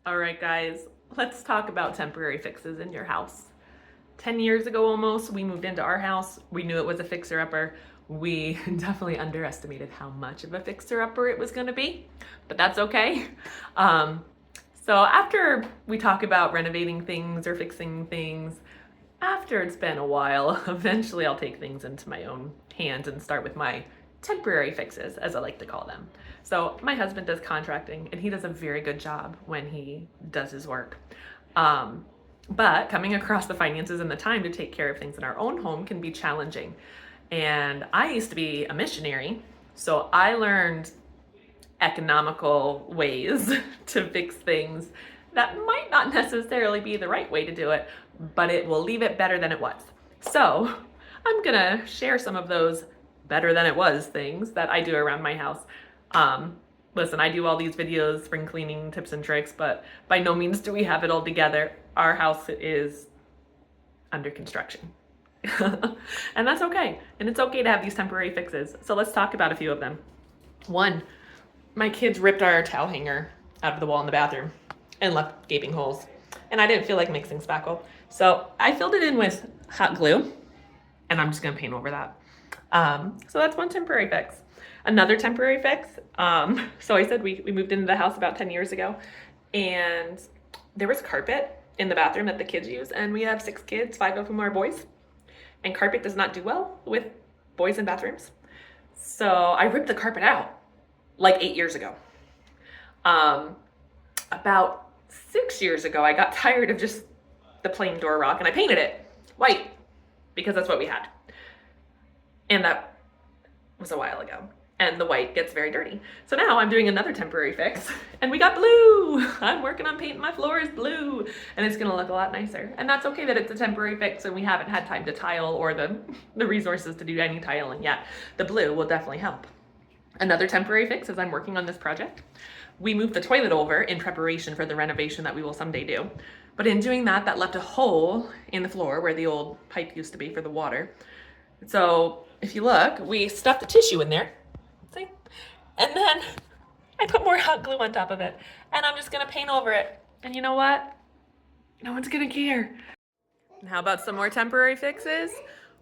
All right, guys, let's talk about temporary fixes in your house. 10 years ago almost, we moved into our house. We knew it was a fixer-upper. We definitely underestimated how much of a fixer-upper it was going to be, but that's okay. So after we talk about renovating things or fixing things, after it's been a while, eventually I'll take things into my own hands and start with my temporary fixes, as I like to call them. So my husband does contracting and he does a very good job when he does his work. But coming across the finances and the time to take care of things in our own home can be challenging. And I used to be a missionary, so I learned economical ways to fix things that might not necessarily be the right way to do it, but it will leave it better than it was. So I'm gonna share some of those better than it was things that I do around my house. Listen, I do all these videos, spring cleaning tips and tricks, but by no means do we have it all together. Our house is under construction. And that's okay. And it's okay to have these temporary fixes. So let's talk about a few of them. One, my kids ripped our towel hanger out of the wall in the bathroom and left gaping holes. And I didn't feel like mixing spackle. So I filled it in with hot glue and I'm just gonna paint over that. So that's one temporary fix. Another temporary fix, so I said we moved into the house about 10 years ago and there was carpet in the bathroom that the kids use, and we have 6 kids, 5 of whom are boys, and carpet does not do well with boys in bathrooms. So I ripped the carpet out like 8 years ago. About 6 years ago, I got tired of just the plain door rock and I painted it white because that's what we had. And that was a while ago. And the white gets very dirty. So now I'm doing another temporary fix and we got blue. I'm working on painting my floors blue and it's gonna look a lot nicer. And that's okay that it's a temporary fix and we haven't had time to tile or the resources to do any tiling yet. The blue will definitely help. Another temporary fix is I'm working on this project. We moved the toilet over in preparation for the renovation that we will someday do. But in doing that, that left a hole in the floor where the old pipe used to be for the water. So if you look, we stuffed the tissue in there. See? And then I put more hot glue on top of it. And I'm just gonna paint over it. And you know what? No one's gonna care. And how about some more temporary fixes?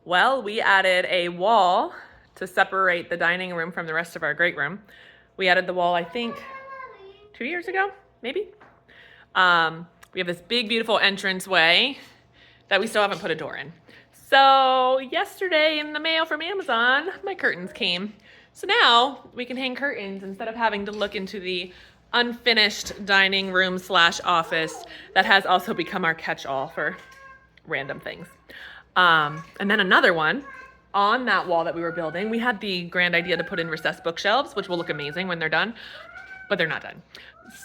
Well, we added a wall to separate the dining room from the rest of our great room. We added the wall, I think, 2 years ago, maybe? We have this big, beautiful entranceway that we still haven't put a door in. So yesterday in the mail from Amazon, my curtains came. So now we can hang curtains instead of having to look into the unfinished dining room / office that has also become our catch-all for random things. And then another one, on that wall that we were building, we had the grand idea to put in recessed bookshelves, which will look amazing when they're done, but they're not done.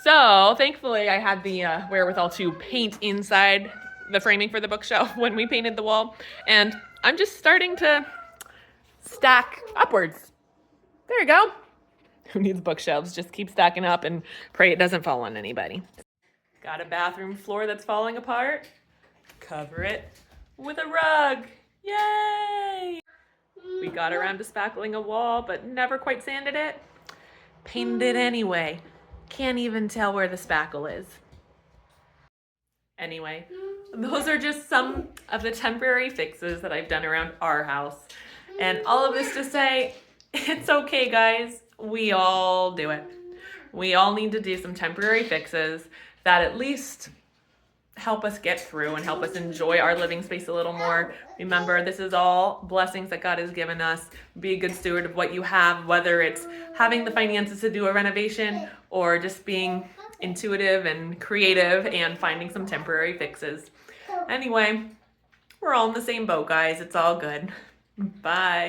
So thankfully I had the wherewithal to paint inside the framing for the bookshelf when we painted the wall. And I'm just starting to stack upwards. There you go. Who needs bookshelves? Just keep stacking up and pray it doesn't fall on anybody. Got a bathroom floor that's falling apart? Cover it with a rug. Yay! We got around to spackling a wall, but never quite sanded it. Painted it anyway. Can't even tell where the spackle is. Anyway, those are just some of the temporary fixes that I've done around our house. And all of this to say, it's okay, guys. We all do it. We all need to do some temporary fixes that at least help us get through and help us enjoy our living space a little more. Remember, this is all blessings that God has given us. Be a good steward of what you have, whether it's having the finances to do a renovation or just being intuitive and creative and finding some temporary fixes. Anyway, we're all in the same boat, guys. It's all good. Bye.